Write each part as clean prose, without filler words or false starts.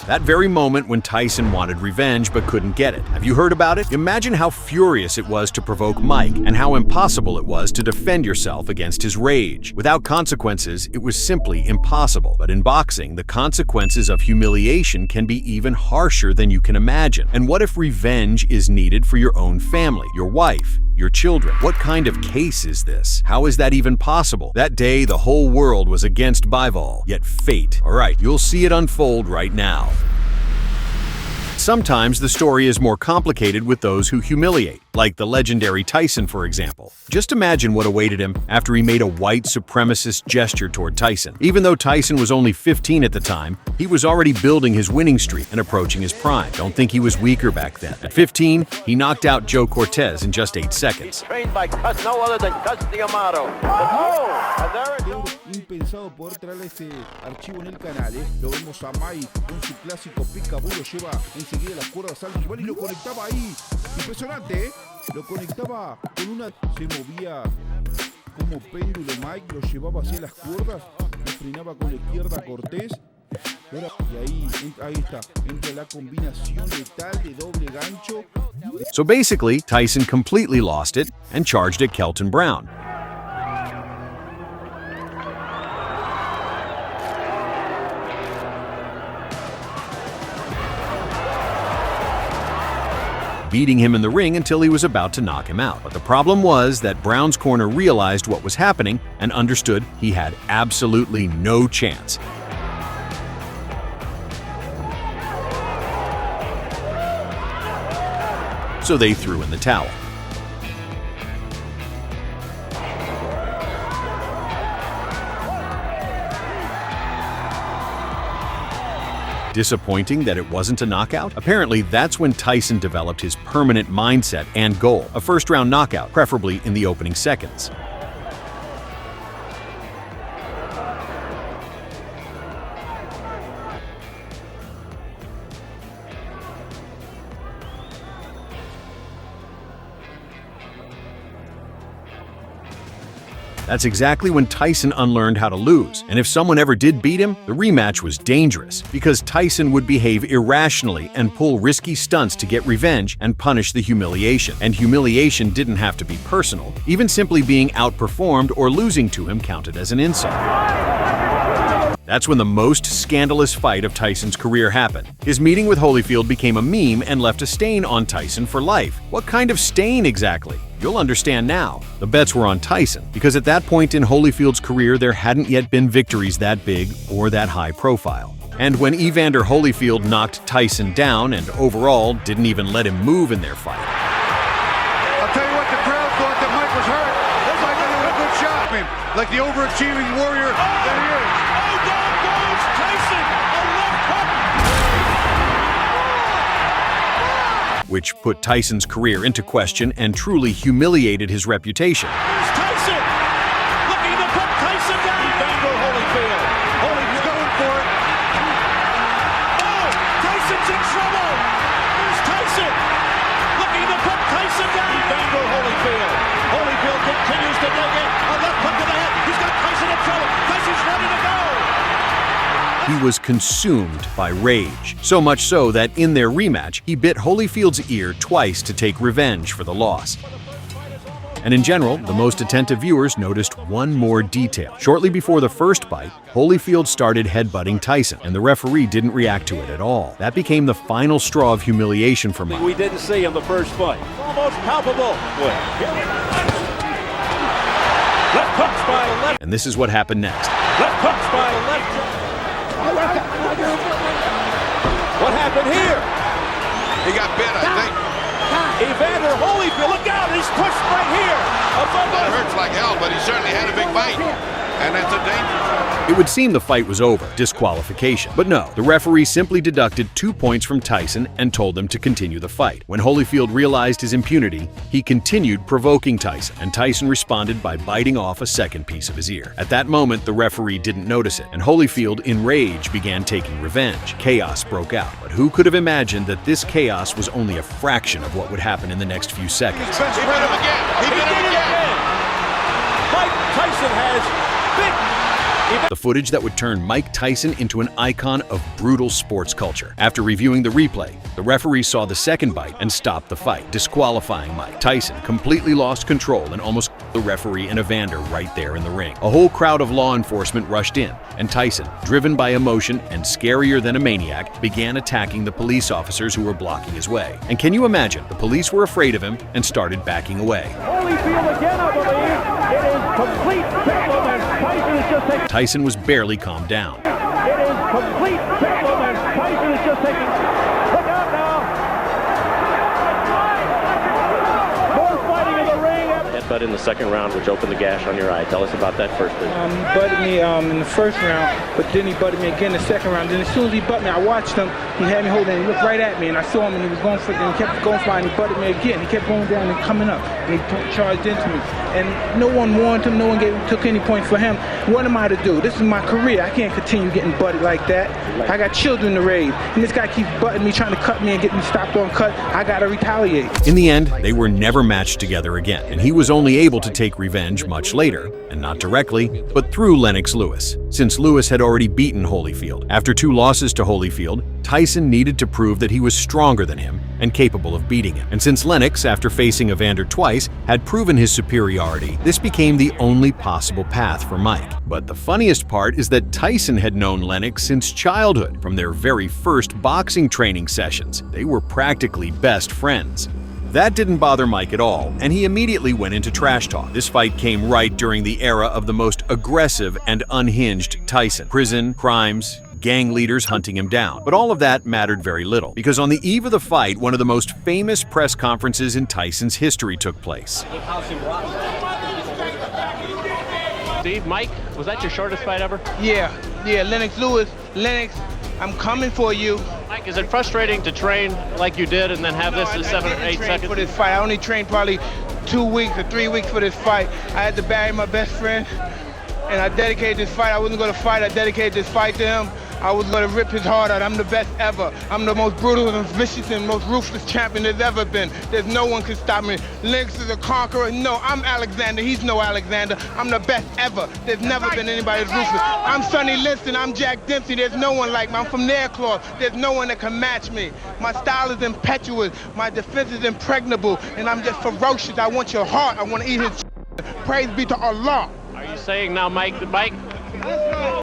That very moment when Tyson wanted revenge but couldn't get it. Have you heard about it? Imagine how furious it was to provoke Mike and how impossible it was to defend yourself against his rage. Without consequences, it was simply impossible. But in boxing, the consequences of humiliation can be even harsher than you can imagine. And what if revenge is needed for your own family, your wife, your children? What kind of case is this? How is that even possible? That day, the whole world was against Bivol, yet fate. All right, you'll see it unfold right now. Sometimes the story is more complicated with those who humiliate, like the legendary Tyson, for example. Just imagine what awaited him after he made a white supremacist gesture toward Tyson. Even though Tyson was only 15 at the time, he was already building his winning streak and approaching his prime. Don't think he was weaker back then. At 15, he knocked out Joe Cortez in just 8 seconds. Trained by no other than Amato. Impensado poder traerle este archivo en el canal, Lo vemos a Mike con su clásico picabu, lo lleva enseguida las cuerdas al rival y lo conectaba ahí. Impresionante, Lo conectaba con una... Se movía como péndulo Mike, lo llevaba hacia las cuerdas, lo frenaba con la izquierda a Cortés. Y ahí está, entra la combinación letal de doble gancho. So basically, Tyson completely lost it and charged at Kelton Brown. Beating him in the ring until he was about to knock him out. But the problem was that Brown's corner realized what was happening and understood he had absolutely no chance. So they threw in the towel. Disappointing that it wasn't a knockout? Apparently, that's when Tyson developed his permanent mindset and goal, a first-round knockout, preferably in the opening seconds. That's exactly when Tyson unlearned how to lose. And if someone ever did beat him, the rematch was dangerous, because Tyson would behave irrationally and pull risky stunts to get revenge and punish the humiliation. And humiliation didn't have to be personal. Even simply being outperformed or losing to him counted as an insult. That's when the most scandalous fight of Tyson's career happened. His meeting with Holyfield became a meme and left a stain on Tyson for life. What kind of stain exactly? You'll understand now. The bets were on Tyson, because at that point in Holyfield's career there hadn't yet been victories that big or that high profile. And when Evander Holyfield knocked Tyson down and overall didn't even let him move in their fight. I'll tell you what, the crowd thought that Mike was hurt. Looks like they did a good shot. Like the overachieving warrior that he is. Which put Tyson's career into question and truly humiliated his reputation. Here's Tyson! Looking to put Tyson down! Evander Holyfield. Holyfield going for it. Oh! Tyson's in trouble! Here's Tyson! Looking to put Tyson down! Evander Holyfield. Holyfield continues to dig in. A left hook to the head. He's got Tyson in trouble. Tyson's ready to go! He was consumed by rage, so much so that in their rematch, he bit Holyfield's ear twice to take revenge for the loss. And in general, the most attentive viewers noticed one more detail. Shortly before the first fight, Holyfield started headbutting Tyson, and the referee didn't react to it at all. That became the final straw of humiliation for Mike. We didn't see in the first fight. Almost palpable. Left hooks by a left. And this is what happened next. Left hooks by a left. What happened here? He got bit, I think. Evander Holyfield, look out, he's pushed right here. That hurts like hell, but he certainly had a big bite. And that's a danger. It would seem the fight was over, disqualification. But no, the referee simply deducted 2 points from Tyson and told them to continue the fight. When Holyfield realized his impunity, he continued provoking Tyson, and Tyson responded by biting off a second piece of his ear. At that moment, the referee didn't notice it, and Holyfield, in rage, began taking revenge. Chaos broke out, but who could have imagined that this chaos was only a fraction of what would happen in the next few seconds? He bit him again. He bit him again. Mike Tyson has big The footage that would turn Mike Tyson into an icon of brutal sports culture. After reviewing the replay, the referee saw the second bite and stopped the fight, disqualifying Mike. Tyson completely lost control and almost the referee and Evander right there in the ring. A whole crowd of law enforcement rushed in, and Tyson, driven by emotion and scarier than a maniac, began attacking the police officers who were blocking his way. And can you imagine? The police were afraid of him and started backing away. Holyfield again, I believe. It is complete bedlam, and Tyson is just taking... Tyson was barely calmed down. It is complete bedlam, and Tyson is just taking... Look out now! More fighting in the ring. Headbutt in the second round, which opened the gash on your eye. Tell us about that first business. He butted me in the first round, but then he butted me again the second round. Then as soon as he butted me, I watched him. He had me holding, and he looked right at me, and I saw him, and he was going for it, and he kept going for it, and he butted me again. He kept going down and coming up, and he charged into me. And no one warned him, no one took any point for him. What am I to do? This is my career. I can't continue getting butted like that. I got children to raise, and this guy keeps butting me, trying to cut me and get me stopped on cut. I gotta retaliate. In the end, they were never matched together again, and he was only able to take revenge much later, and not directly, but through Lennox Lewis. Since Lewis had already beaten Holyfield, after 2 losses to Holyfield, Tyson needed to prove that he was stronger than him and capable of beating him. And since Lennox, after facing Evander twice, had proven his superiority, this became the only possible path for Mike. But the funniest part is that Tyson had known Lennox since childhood, from their very first boxing training sessions. They were practically best friends. That didn't bother Mike at all, and he immediately went into trash talk. This fight came right during the era of the most aggressive and unhinged Tyson. Prison, crimes, gang leaders hunting him down. But all of that mattered very little, because on the eve of the fight, one of the most famous press conferences in Tyson's history took place. Steve, Mike, was that your shortest fight ever? Yeah, Lennox Lewis. Lennox, I'm coming for you. Mike, is it frustrating to train like you did and then have this in 7 or 8 seconds? For this fight, I only trained probably 2 weeks or 3 weeks for this fight. I had to bury my best friend, and I dedicated this fight. I wasn't going to fight. I dedicated this fight to him. I was going to rip his heart out. I'm the best ever. I'm the most brutal and vicious and most ruthless champion there's ever been. There's no one can stop me. Lennox is a conqueror. No, I'm Alexander. He's no Alexander. I'm the best ever. There's never been anybody as ruthless. I'm Sonny Liston. I'm Jack Dempsey. There's no one like me. I'm from Nairclaw. There's no one that can match me. My style is impetuous. My defense is impregnable. And I'm just ferocious. I want your heart. I want to eat his Praise be to Allah. Are you saying now, Mike,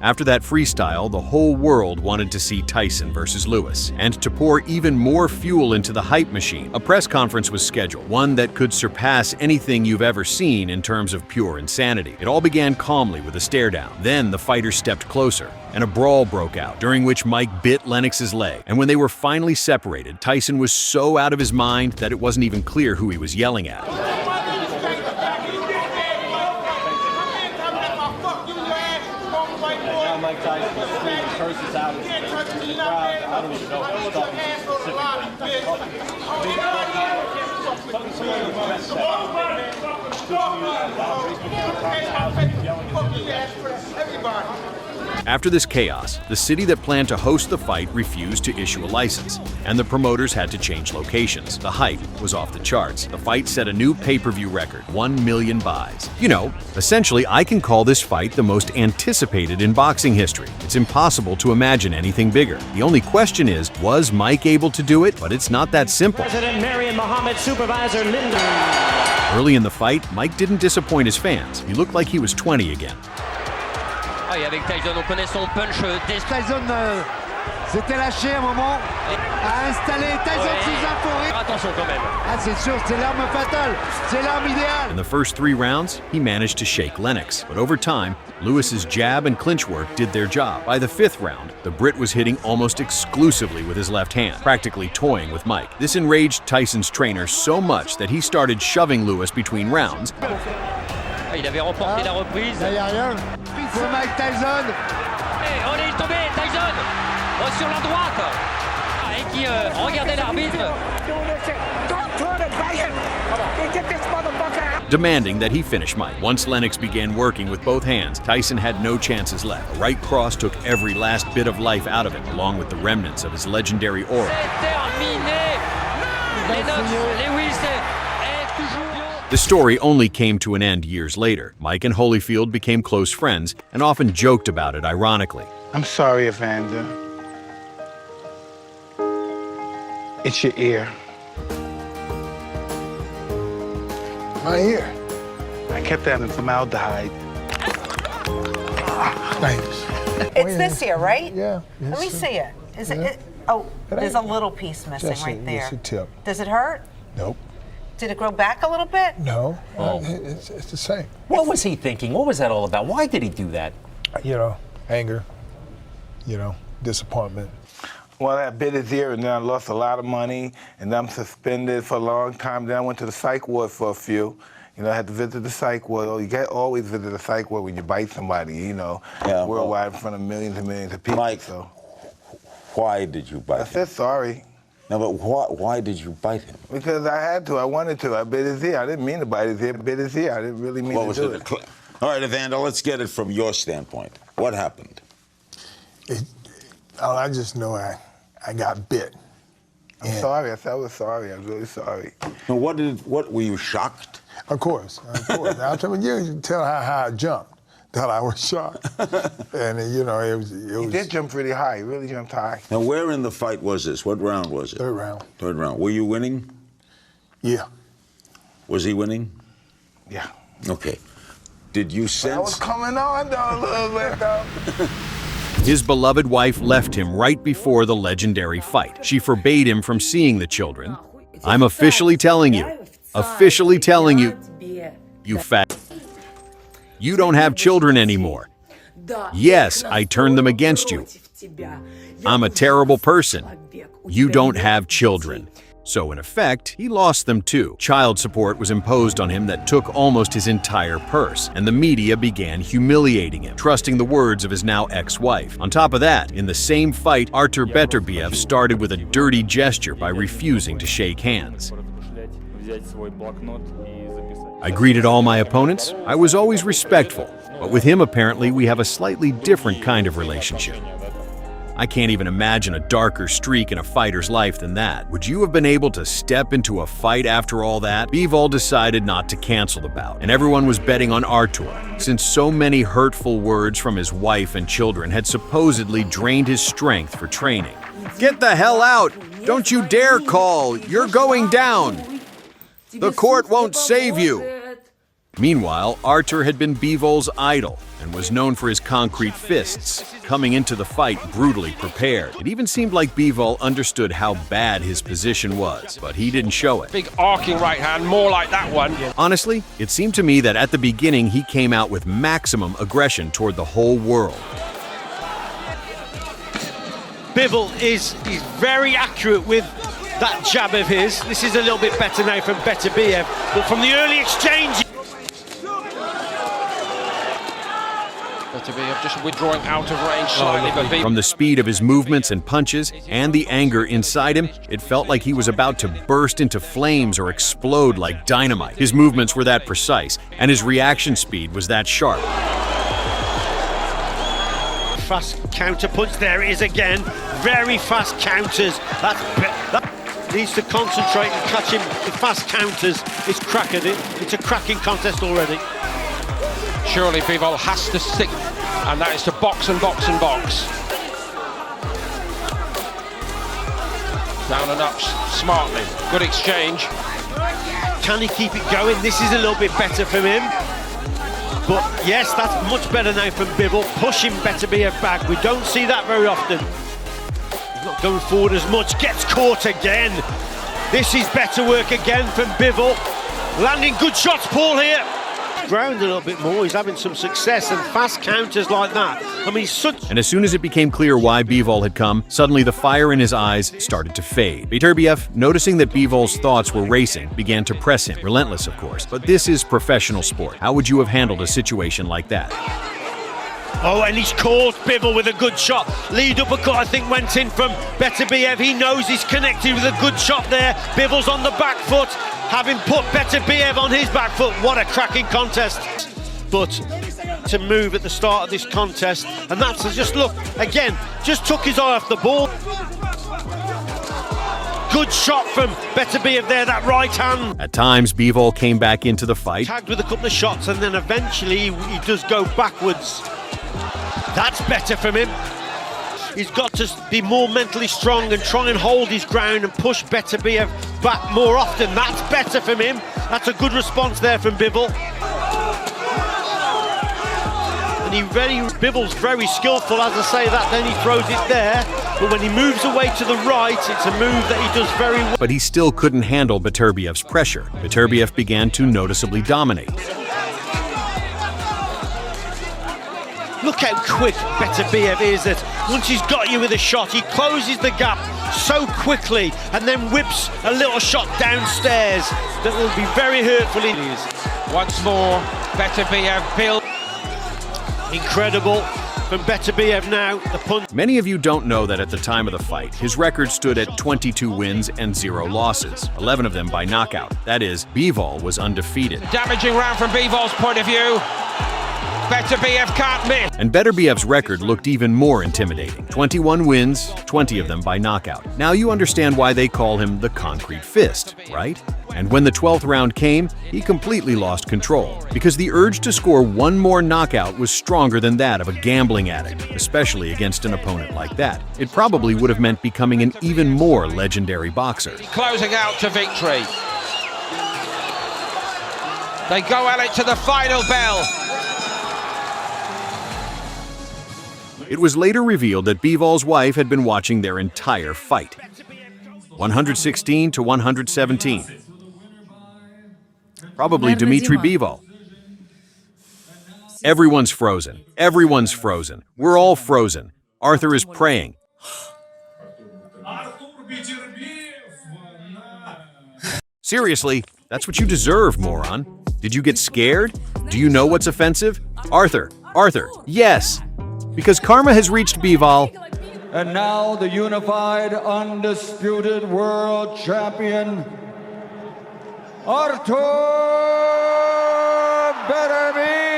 After that freestyle, the whole world wanted to see Tyson versus Lewis. And to pour even more fuel into the hype machine, a press conference was scheduled, one that could surpass anything you've ever seen in terms of pure insanity. It all began calmly with a stare down. Then the fighters stepped closer, and a brawl broke out, during which Mike bit Lennox's leg. And when they were finally separated, Tyson was so out of his mind that it wasn't even clear who he was yelling at. Mike Tyson was screaming curses out of the crowd. I don't even know if he's talking After this chaos, the city that planned to host the fight refused to issue a license, and the promoters had to change locations. The hype was off the charts. The fight set a new pay-per-view record, 1 million buys. You know, essentially, I can call this fight the most anticipated in boxing history. It's impossible to imagine anything bigger. The only question is, was Mike able to do it? But it's not that simple. President Marion Muhammad, Supervisor Linda. Early in the fight, Mike didn't disappoint his fans. He looked like he was 20 again. Et avec Tyson, on connaît son punch Tyson s'était lâché un moment, a installé Tyson sous un forêt. Attention quand même. Ah, c'est sûr, c'est l'arme fatale, c'est l'arme idéale. In the first 3 rounds, he managed to shake Lennox. But over time, Lewis's jab and clinch work did their job. By the 5th round, the Brit was hitting almost exclusively with his left hand, practically toying with Mike. This enraged Tyson's trainer so much that he started shoving Lewis between rounds. Il avait remporté la reprise. Il n'y a rien. Pour Mike Tyson. Et on est tombé, Tyson sur la droite. Et qui regardait l'arbitre. Demanding that he finish Mike. Once Lennox began working with both hands, Tyson had no chances left. A right cross took every last bit of life out of him, along with the remnants of his legendary aura. C'est terminé. Lennox Lewis est toujours The story only came to an end years later. Mike and Holyfield became close friends and often joked about it ironically. I'm sorry, Evander. It's your ear. My ear. I kept having formaldehyde. Thanks. It's this ear, right? Yeah. Let me see it. Is it? Oh, there's a little piece missing right there. It's a tip. Does it hurt? Nope. Did it grow back a little bit? No. It's the same. What was he thinking? What was that all about? Why did he do that? You know, anger. You know, disappointment. Well, I bit his ear, and then I lost a lot of money, and then I'm suspended for a long time. Then I went to the psych ward for a few. You know, I had to visit the psych ward. You can't always visit the psych ward when you bite somebody, you know, worldwide in front of millions and millions of people. Mike, so. Why did you bite him? I said sorry. No, but why did you bite him? Because I had to. I wanted to. I bit his ear. I didn't mean to bite his ear. I bit his ear. I didn't really mean to do it. All right, Evander, let's get it from your standpoint. What happened? I just know I got bit. I'm sorry. I said I was sorry. I was really sorry. Now, what were you shocked? Of course. I told you can tell how I jumped. That I was shocked. And, you know, it was... He did jump pretty high. He really jumped high. Now, where in the fight was this? What round was it? Third round. Third round. Were you winning? Yeah. Was he winning? Yeah. Okay. Did you sense... I was coming on, though, a little bit, though. His beloved wife left him right before the legendary fight. She forbade him from seeing the children. I'm officially telling you, you fat... You don't have children anymore. Yes, I turned them against you. I'm a terrible person. You don't have children. So in effect, he lost them too. Child support was imposed on him that took almost his entire purse, and the media began humiliating him, trusting the words of his now ex-wife. On top of that, in the same fight, Beterbiev started with a dirty gesture by refusing to shake hands. I greeted all my opponents. I was always respectful, but with him apparently we have a slightly different kind of relationship. I can't even imagine a darker streak in a fighter's life than that. Would you have been able to step into a fight after all that? Bivol decided not to cancel the bout, and everyone was betting on Artur, since so many hurtful words from his wife and children had supposedly drained his strength for training. Get the hell out! Don't you dare call! You're going down! The court won't save you! Meanwhile, Artur had been Bivol's idol and was known for his concrete fists, coming into the fight brutally prepared. It even seemed like Bivol understood how bad his position was, but he didn't show it. Big arcing right hand, more like that one. Honestly, it seemed to me that at the beginning he came out with maximum aggression toward the whole world. Bivol is very accurate with that jab of his. This is a little bit better now from Beterbiev, but from the early exchange... Beterbiev just withdrawing out of range slightly. From the speed of his movements and punches and the anger inside him, it felt like he was about to burst into flames or explode like dynamite. His movements were that precise, and his reaction speed was that sharp. Fast counter punch, there it is again. Very fast counters. That needs to concentrate and catch him with fast counters. It's cracking it. It's a cracking contest already. Surely Bivol has to stick, and that is to box and box and box. Down and up smartly. Good exchange. Can he keep it going? This is a little bit better from him. But yes, that's much better now from Bivol. Pushing Beterbiev back. We don't see that very often. He's not going forward as much. Gets caught again. This is better work again from Bivol. Landing good shots, Paul, here. Ground a little bit more. He's having some success and fast counters like that. I mean, he's such... And as soon as it became clear why Bivol had come, suddenly the fire in his eyes started to fade. Beterbiev, noticing that Bivol's thoughts were racing, began to press him. Relentless, of course. But this is professional sport. How would you have handled a situation like that? Oh, and he's caught Bivol with a good shot. Lead uppercut, I think, went in from Beterbiev. He knows he's connected with a good shot there. Bivol's on the back foot, having put Beterbiev on his back foot. What a cracking contest. But to move at the start of this contest, and that's just, look, again, just took his eye off the ball. Good shot from Beterbiev there, that right hand. At times, Bivol came back into the fight. Tagged with a couple of shots, and then eventually he does go backwards. That's better from him. He's got to be more mentally strong and try and hold his ground and push Beterbiev back more often. That's better from him. That's a good response there from Bivol. And Bivol's very skillful, as I say that, then he throws it there. But when he moves away to the right, it's a move that he does very well. But he still couldn't handle Beterbiev's pressure. Beterbiev began to noticeably dominate. Look how quick Beterbiev is, that once he's got you with a shot, he closes the gap so quickly and then whips a little shot downstairs that will be very hurtful. Once more, Beterbiev built. Incredible from Beterbiev now. The punch. Many of you don't know that at the time of the fight, his record stood at 22 wins and 0 losses, 11 of them by knockout. That is, Bivol was undefeated. Damaging round from Bivol's point of view. Beterbiev can't miss. And Beterbiev's record looked even more intimidating. 21 wins, 20 of them by knockout. Now you understand why they call him the Concrete Fist, right? And when the 12th round came, he completely lost control, because the urge to score one more knockout was stronger than that of a gambling addict, especially against an opponent like that. It probably would have meant becoming an even more legendary boxer. Closing out to victory. They go at it to the final bell. It was later revealed that Bivol's wife had been watching their entire fight. 116 to 117. Probably Dmitry Bivol. Everyone's frozen. Everyone's frozen. We're all frozen. Arthur is praying. Seriously, that's what you deserve, moron. Did you get scared? Do you know what's offensive? Arthur, yes! Because karma has reached Bivol. And now the unified, undisputed world champion, Arthur Beterbiev.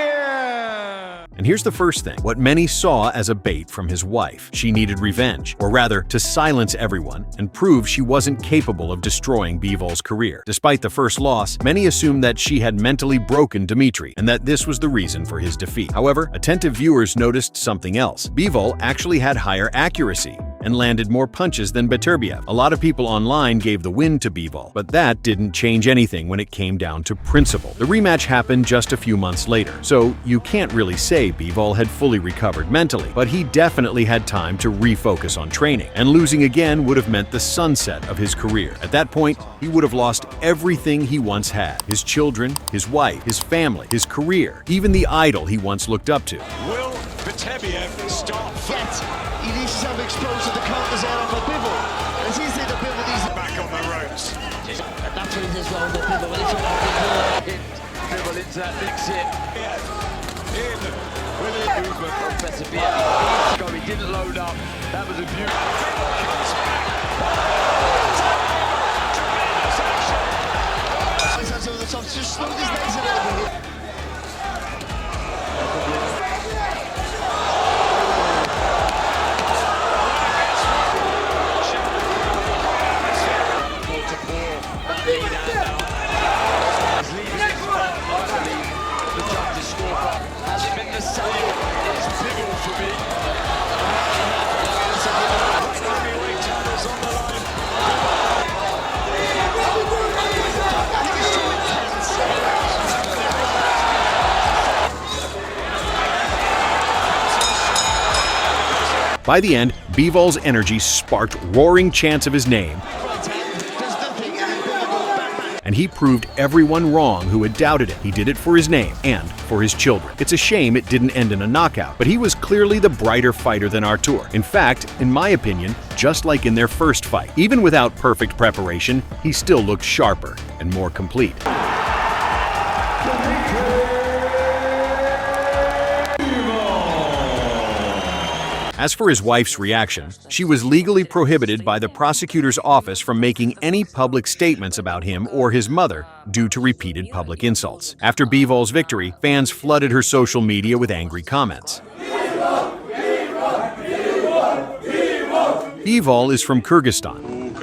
And here's the first thing, what many saw as a bait from his wife. She needed revenge, or rather, to silence everyone and prove she wasn't capable of destroying Bivol's career. Despite the first loss, many assumed that she had mentally broken Dmitry, and that this was the reason for his defeat. However, attentive viewers noticed something else. Bivol actually had higher accuracy and landed more punches than Beterbiev. A lot of people online gave the win to Bivol, but that didn't change anything when it came down to principle. The rematch happened just a few months later, so you can't really say Bivol had fully recovered mentally, but he definitely had time to refocus on training, and losing again would have meant the sunset of his career. At that point, he would have lost everything he once had: his children, his wife, his family, his career, even the idol he once looked up to. Will Beterbiev start flat? He needs to have exposed to the counters out of Bivol. As he said, the Bivol needs back on the ropes. That's what it is well, the Bivol. Bivol into that big sit. In with the movement from Beterbiev. He didn't load up. That was a just slowed his legs a little bit. By the end, Bivol's energy sparked roaring chants of his name, and he proved everyone wrong who had doubted it. He did it for his name and for his children. It's a shame it didn't end in a knockout, but he was clearly the brighter fighter than Artur. In fact, in my opinion, just like in their first fight, even without perfect preparation, he still looked sharper and more complete. As for his wife's reaction, she was legally prohibited by the prosecutor's office from making any public statements about him or his mother due to repeated public insults. After Bivol's victory, fans flooded her social media with angry comments. Bivol is from Kyrgyzstan.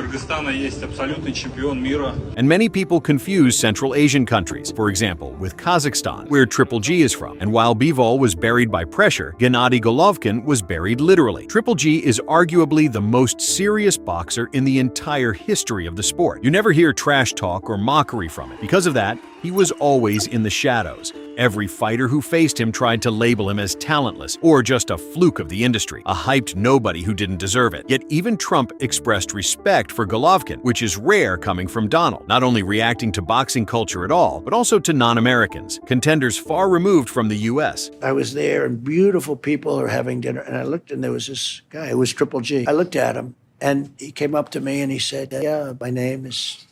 And many people confuse Central Asian countries, for example, with Kazakhstan, where Triple G is from. And while Bivol was buried by pressure, Gennady Golovkin was buried literally. Triple G is arguably the most serious boxer in the entire history of the sport. You never hear trash talk or mockery from it. Because of that, he was always in the shadows. Every fighter who faced him tried to label him as talentless or just a fluke of the industry, a hyped nobody who didn't deserve it. Yet even Trump expressed respect for Golovkin, which is rare coming from Donald, not only reacting to boxing culture at all, but also to non-Americans, contenders far removed from the U.S. I was there and beautiful people are having dinner, and I looked and there was this guy who was Triple G. I looked at him and he came up to me and he said, yeah, my name is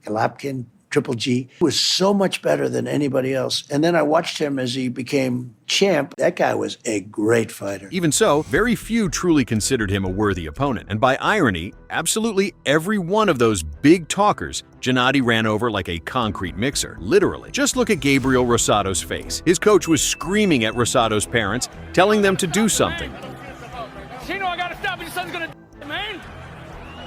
Golovkin. Triple G was so much better than anybody else. And then I watched him as he became champ. That guy was a great fighter. Even so, very few truly considered him a worthy opponent. And by irony, absolutely every one of those big talkers, Gennady ran over like a concrete mixer, literally. Just look at Gabriel Rosado's face. His coach was screaming at Rosado's parents, telling them to do something. Chino, I gotta stop. Your son's gonna man.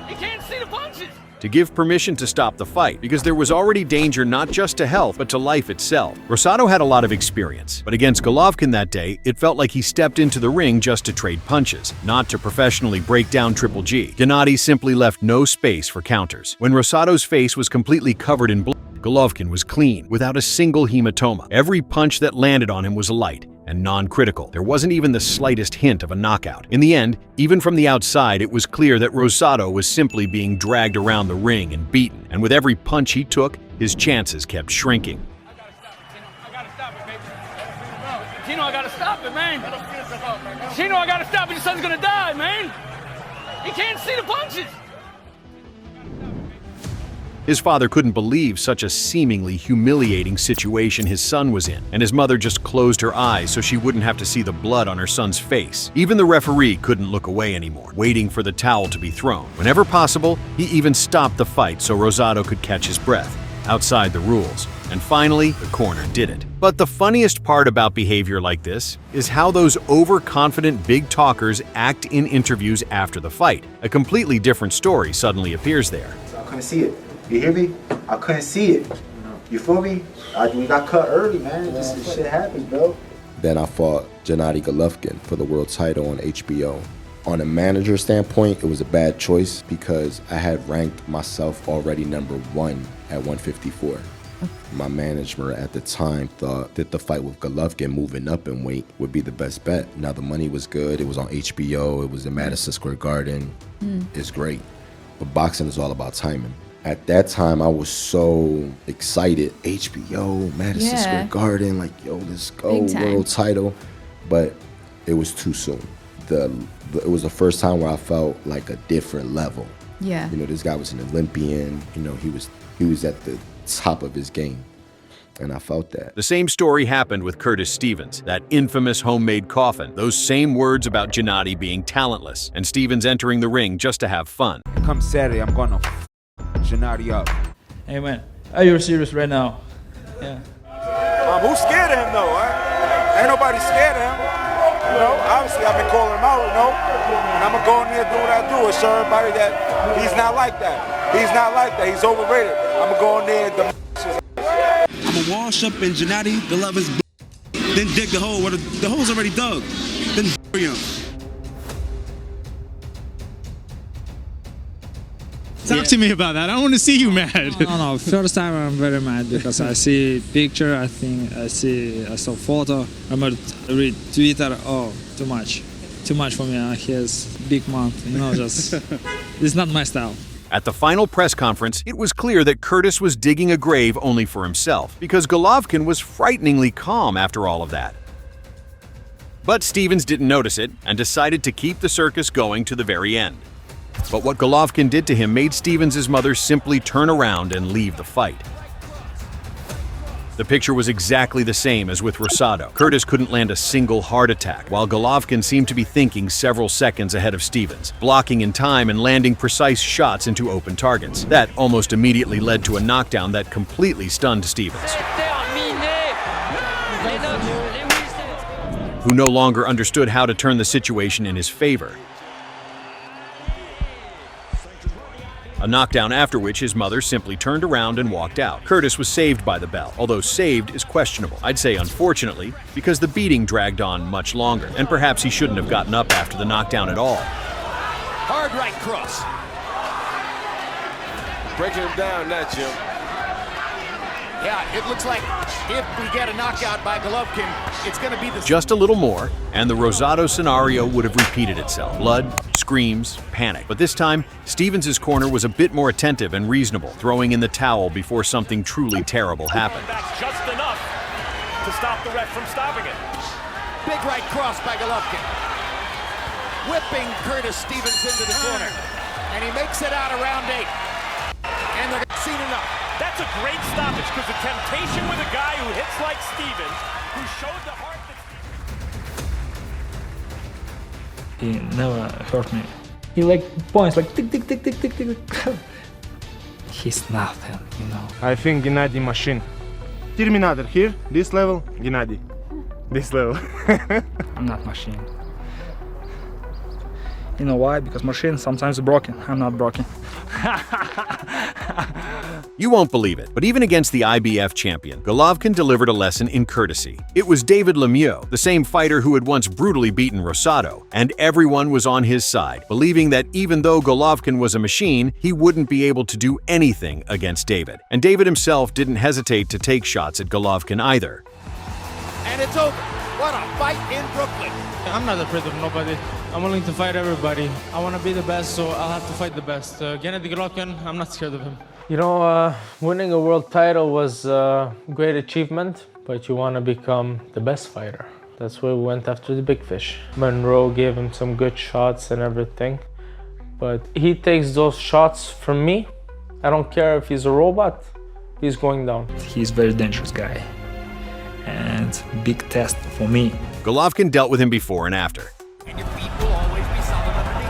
He can't see the punches. To give permission to stop the fight, because there was already danger not just to health, but to life itself. Rosado had a lot of experience, but against Golovkin that day, it felt like he stepped into the ring just to trade punches, not to professionally break down Triple G. Gennady simply left no space for counters. When Rosado's face was completely covered in blood, Golovkin was clean, without a single hematoma. Every punch that landed on him was light and non-critical. There wasn't even the slightest hint of a knockout. In the end, even from the outside, it was clear that Rosado was simply being dragged around the ring and beaten, and with every punch he took, his chances kept shrinking. I gotta stop it, baby. Chino, I gotta stop it, man. Chino, I gotta stop it. Your son's gonna die, man. He can't see the punches. His father couldn't believe such a seemingly humiliating situation his son was in, and his mother just closed her eyes so she wouldn't have to see the blood on her son's face. Even the referee couldn't look away anymore, waiting for the towel to be thrown. Whenever possible, he even stopped the fight so Rosado could catch his breath, outside the rules. And finally, the corner did it. But the funniest part about behavior like this is how those overconfident big talkers act in interviews after the fight. A completely different story suddenly appears there. I couldn't see it. You hear me? I couldn't see it. You feel me? We got cut early, man. This shit happens, bro. Then I fought Gennady Golovkin for the world title on HBO. On a manager standpoint, it was a bad choice because I had ranked myself already #1 at 154. My manager at the time thought that the fight with Golovkin moving up in weight would be the best bet. Now the money was good. It was on HBO. It was in Madison Square Garden. It's great. But boxing is all about timing. At that time, I was so excited. HBO, Madison Square Garden, like, yo, let's go, world title. But it was too soon. It was the first time where I felt like a different level. Yeah. You know, this guy was an Olympian. You know, he was at the top of his game. And I felt that. The same story happened with Curtis Stevens, that infamous homemade coffin. Those same words about Gennady being talentless, and Stevens entering the ring just to have fun. Come Saturday, I'm gonna Gennady up. Hey man, are you serious right now? Yeah. Who's scared of him though? Ain't nobody scared of him. You know, obviously I've been calling him out, you know. And I'm gonna go in there and do what I do and show everybody that he's not like that. He's not like that. He's overrated. I'm gonna go in there and I'm gonna wash up in Gennady Golovkin's then dig the hole where the hole's already dug. Then bury him. Talk to me about that. I don't want to see you mad. No. First time I'm very mad because I see picture. I saw photo. I might read Twitter. Oh, too much for me. He has big mouth. You know, just it's not my style. At the final press conference, it was clear that Curtis was digging a grave only for himself, because Golovkin was frighteningly calm after all of that. But Stevens didn't notice it and decided to keep the circus going to the very end. But what Golovkin did to him made Stevens' mother simply turn around and leave the fight. The picture was exactly the same as with Rosado. Curtis couldn't land a single hard attack, while Golovkin seemed to be thinking several seconds ahead of Stevens, blocking in time and landing precise shots into open targets. That almost immediately led to a knockdown that completely stunned Stevens, who no longer understood how to turn the situation in his favor. a knockdown after which his mother simply turned around and walked out. Curtis was saved by the bell, although saved is questionable. I'd say unfortunately, because the beating dragged on much longer, and perhaps he shouldn't have gotten up after the knockdown at all. Hard right cross. Breaking him down now, Jim. Yeah, it looks like if we get a knockout by Golovkin, it's going to be the... Just a little more, and the Rosado scenario would have repeated itself. Blood, screams, panic. But this time, Stevens' corner was a bit more attentive and reasonable, throwing in the towel before something truly terrible happened. That's just enough to stop the ref from stopping it. Big right cross by Golovkin. Whipping Curtis Stevens into the corner. And he makes it out of round 8. And they're seen enough. That's a great stoppage because the temptation with a guy who hits like Stevens, who showed the heart that... He never hurt me. He like points like tick, tick, tick, tick, tick, tick. He's nothing, you know. I think Gennady machine. Terminator here, this level, Gennady. This level. I'm not machine. You know why? Because machine sometimes broken. I'm not broken. You won't believe it, but even against the IBF champion, Golovkin delivered a lesson in courtesy. It was David Lemieux, the same fighter who had once brutally beaten Rosado, and everyone was on his side, believing that even though Golovkin was a machine, he wouldn't be able to do anything against David. And David himself didn't hesitate to take shots at Golovkin either. And it's over. What a fight in Brooklyn. I'm not afraid of nobody. I'm willing to fight everybody. I want to be the best, so I'll have to fight the best. Gennady Golovkin, I'm not scared of him. You know, winning a world title was a great achievement, but you want to become the best fighter. That's why we went after the big fish. Monroe gave him some good shots and everything, but he takes those shots from me. I don't care if he's a robot, he's going down. He's a very dangerous guy, and big test for me. Golovkin dealt with him before and after. And your feet will always be solid underneath.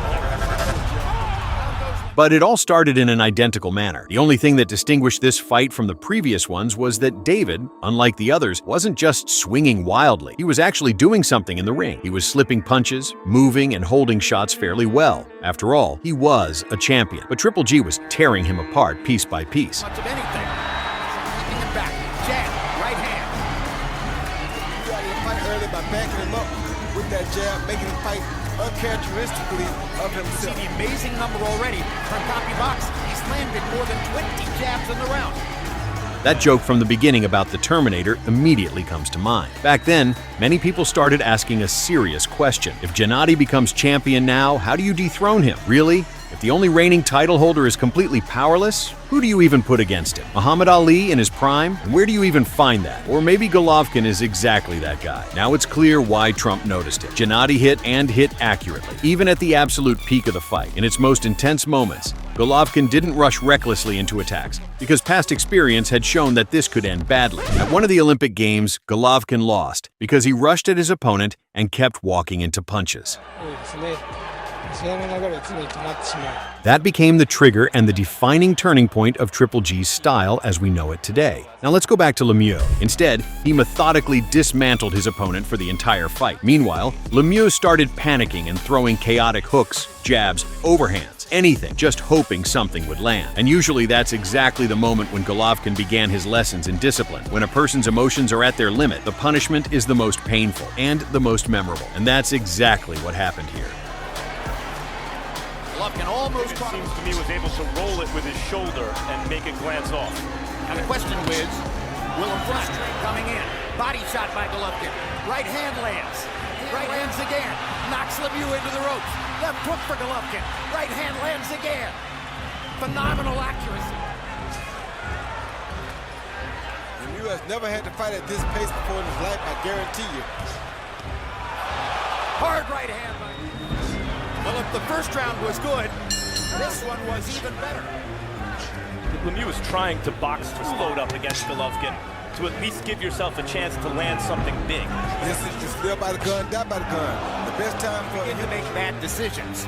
But it all started in an identical manner. The only thing that distinguished this fight from the previous ones was that David, unlike the others, wasn't just swinging wildly. He was actually doing something in the ring. He was slipping punches, moving and holding shots fairly well. After all, he was a champion. But Triple G was tearing him apart piece by piece. Much of anything. Keeping him back. Jab, right hand. You got to fight early by backing him up with that jab, making him fight uncharacteristically of himself. See the amazing number already from Copy Box. He's landed more than 20 jabs in the round. That joke from the beginning about the Terminator immediately comes to mind. Back then, many people started asking a serious question. If Gennady becomes champion now, how do you dethrone him? Really? If the only reigning title holder is completely powerless, who do you even put against him? Muhammad Ali in his prime? And where do you even find that? Or maybe Golovkin is exactly that guy. Now it's clear why Trump noticed it. Gennady hit accurately, even at the absolute peak of the fight. In its most intense moments, Golovkin didn't rush recklessly into attacks, because past experience had shown that this could end badly. At one of the Olympic Games, Golovkin lost because he rushed at his opponent and kept walking into punches. That became the trigger and the defining turning point of Triple G's style as we know it today. Now let's go back to Lemieux. Instead, he methodically dismantled his opponent for the entire fight. Meanwhile, Lemieux started panicking and throwing chaotic hooks, jabs, overhands, anything, just hoping something would land. And usually that's exactly the moment when Golovkin began his lessons in discipline. When a person's emotions are at their limit, the punishment is the most painful and the most memorable. And that's exactly what happened here. Golovkin almost caught him. Seems to me was able to roll it with his shoulder and make it glance off. And the question is, Willem Flash coming in. Body shot by Golovkin. Right hand lands. Right hands again. Knocks Lemieux into the ropes. Left hook for Golovkin. Right hand lands again. Phenomenal accuracy. Lemieux has never had to fight at this pace before in his life, I guarantee you. Hard right hand by... Well, if the first round was good, this one was even better. Lemieux was trying to box to load up against Golovkin to at least give yourself a chance to land something big. This is live by the gun, die by the gun. The best time for him to make bad decisions.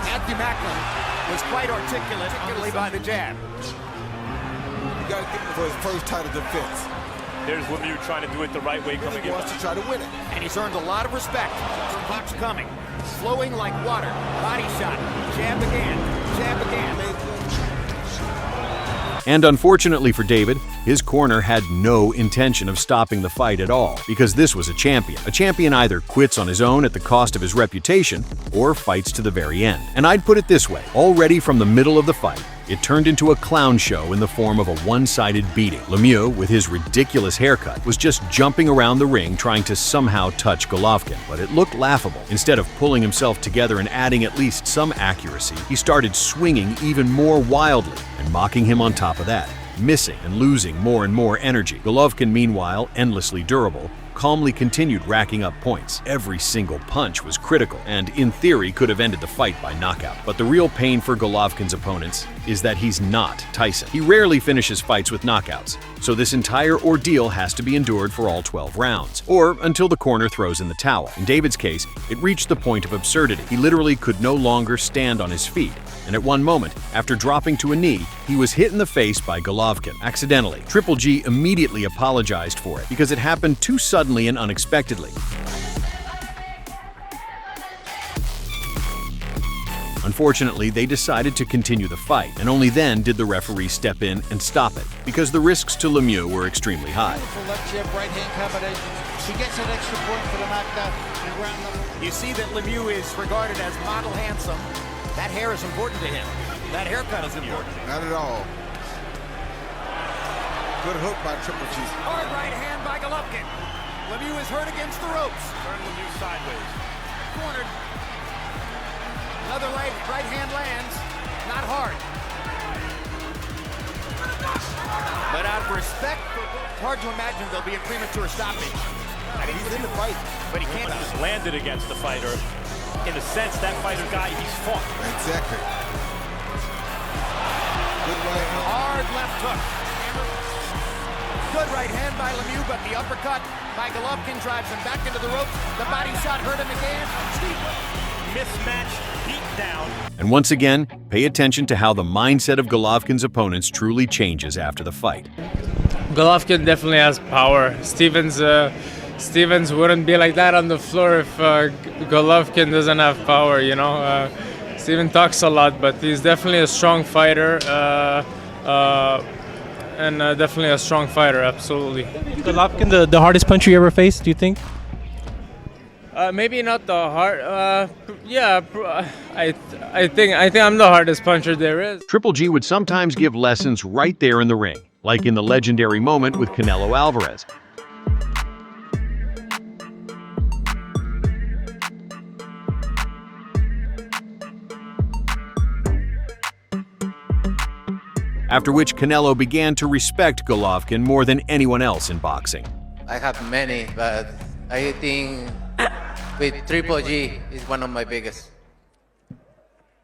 Matthew Macklin was quite articulate, particularly by the jab. You got to get him for his first title defense. There's Lemieux trying to do it the right way, coming in. He wants to try to win it. And he's earned a lot of respect. Keeps coming. Flowing like water. Body shot. Jab again. Jab again. And unfortunately for David, his corner had no intention of stopping the fight at all, because this was a champion. A champion either quits on his own at the cost of his reputation or fights to the very end. And I'd put it this way, already from the middle of the fight, it turned into a clown show in the form of a one-sided beating. Lemieux, with his ridiculous haircut, was just jumping around the ring trying to somehow touch Golovkin, but it looked laughable. Instead of pulling himself together and adding at least some accuracy, he started swinging even more wildly and mocking him on top of that, missing and losing more and more energy. Golovkin, meanwhile, endlessly durable, calmly continued racking up points. Every single punch was critical and, in theory, could have ended the fight by knockout. But the real pain for Golovkin's opponents is that he's not Tyson. He rarely finishes fights with knockouts, so this entire ordeal has to be endured for all 12 rounds, or until the corner throws in the towel. In David's case, it reached the point of absurdity. He literally could no longer stand on his feet, and at one moment, after dropping to a knee, he was hit in the face by Golovkin, accidentally. Triple G immediately apologized for it because it happened too suddenly and unexpectedly. Unfortunately, they decided to continue the fight, and only then did the referee step in and stop it, because the risks to Lemieux were extremely high. Left jab, right hand combination. He gets an extra point for the knockdown in round number. You see that Lemieux is regarded as model handsome. That hair is important to him. That haircut is important. Not at all. Good hook by Triple G. Hard right hand by Golovkin. Lemieux is hurt against the ropes. Turn Lemieux sideways. Cornered. Another right hand lands. Not hard. But out of respect, it's hard to imagine there'll be a premature stoppage. I mean, he's in the fight. But he can't just landed against the fighter. In a sense, that fighter guy he's fought. Exactly. Good right hand. Hard left hook. Good right hand by Lemieux, but the uppercut by Golovkin drives him back into the ropes. The body shot hurt him again. Mismatch, beat down. And once again, pay attention to how the mindset of Golovkin's opponents truly changes after the fight. Golovkin definitely has power. Stevens wouldn't be like that on the floor if Golovkin doesn't have power, you know. Steven talks a lot, but he's definitely a strong fighter, and definitely a strong fighter, absolutely. Golovkin, the hardest puncher you ever faced, do you think? Maybe not the hard. I think I'm the hardest puncher there is. Triple G would sometimes give lessons right there in the ring, like in the legendary moment with Canelo Alvarez. After which Canelo began to respect Golovkin more than anyone else in boxing. I have many, but I think with Triple G is one of my biggest.